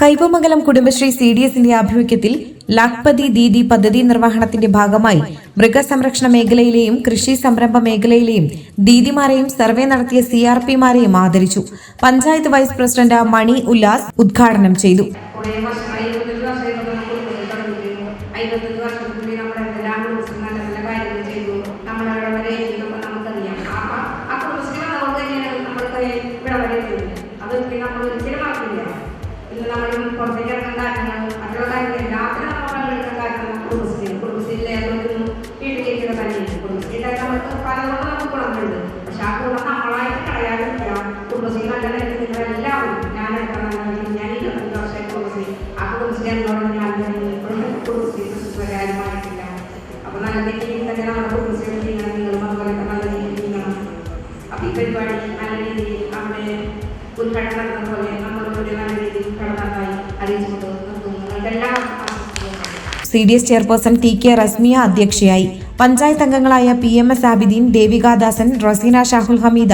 കൈവമംഗലം കുടുംബശ്രീ CDSന്റെ ആഭിമുഖ്യത്തിൽ ലാഖ്പതി ദീദി പദ്ധതി നിർവഹണത്തിന്റെ ഭാഗമായി മൃഗസംരക്ഷണ മേഖലയിലെയും കൃഷി സംരംഭ മേഖലയിലെയും ദീദിമാരെയും സർവേ നടത്തിയ CRPമാരെയും ആദരിച്ചു. പഞ്ചായത്ത് വൈസ് പ്രസിഡന്റ് മണി ഉല്ലാസ് ഉദ്ഘാടനം ചെയ്തു. CDS ചെയർപേഴ്സൺ TK റസ്മിയ അധ്യക്ഷയായി. പഞ്ചായത്ത് അംഗങ്ങളായ PMS ആബിദീൻ, ദേവികാദാസൻ, റസീന ഷാഹുൽ ഹമീദ,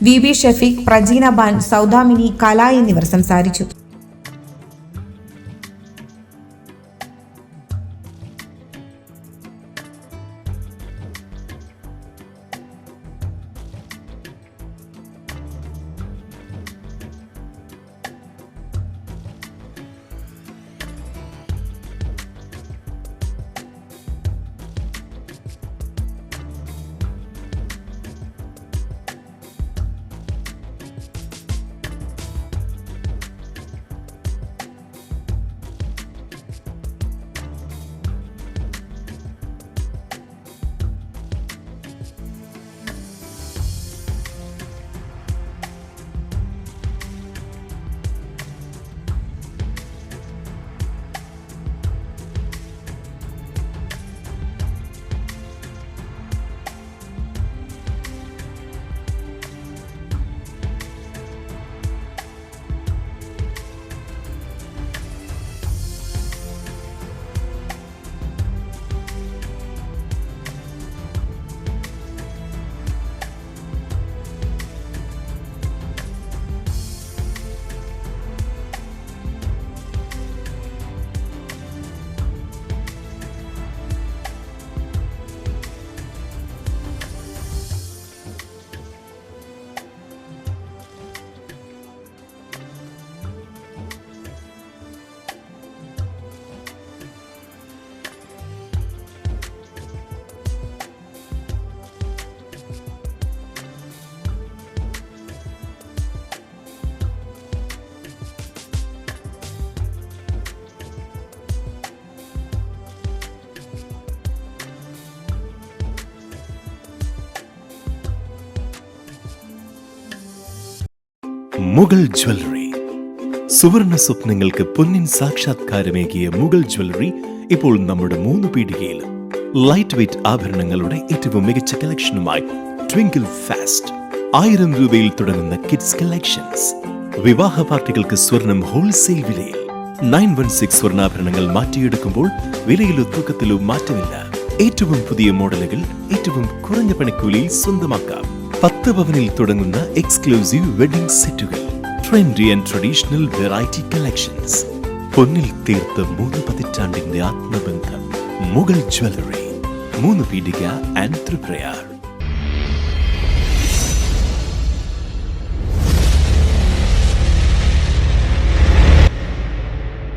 VB ഷഫീഖ്, പ്രജീന ബാൻ, സൗദാമിനി, കല എന്നിവർ സംസാരിച്ചു. മുഗൾ ജ്വല്ലറി. സുവർണ സ്വപ്നങ്ങൾക്ക് പൊന്നിൻ സാക്ഷാത്കാരമേകിയ മുഗൾ ജ്വല്ലറി ഇപ്പോൾ നമ്മുടെ 3 പീടികയിൽ. ലൈറ്റ് വെയ്റ്റ് ആഭരണങ്ങളുടെ ഏറ്റവും മികച്ച കളക്ഷനുമായി ട്വിങ്കിൾ ഫാസ്റ്റ്. 1000 രൂപയിൽ തുടങ്ങുന്ന കിഡ്സ് കളക്ഷൻസ്. വിവാഹ പാർട്ടികൾക്ക് സ്വർണം ഹോൾസെയിൽ വിലയിൽ. 916 സ്വർണ്ണാഭരണങ്ങൾ മാറ്റിയെടുക്കുമ്പോൾ വിലയിലോ തൂക്കത്തിലോ മാറ്റമില്ല. ഏറ്റവും പുതിയ മോഡലുകൾ ഏറ്റവും കുറഞ്ഞ പണിക്കൂലിയിൽ സ്വന്തമാക്കാം. 10 പവനിൽ തുടങ്ങുന്ന എക്സ്ക്ലൂസീവ് വെഡിംഗ് സെറ്റുകൾ. Trendy and traditional variety collections. പൊന്നിൽ തീർത്ത 3 പതിറ്റാണ്ടിന്റെ ആത്മബന്ധം. മുഗൾ ജ്വല്ലറി, 3 പീടിക ആൻഡ് ത്രിപ്രയാർ.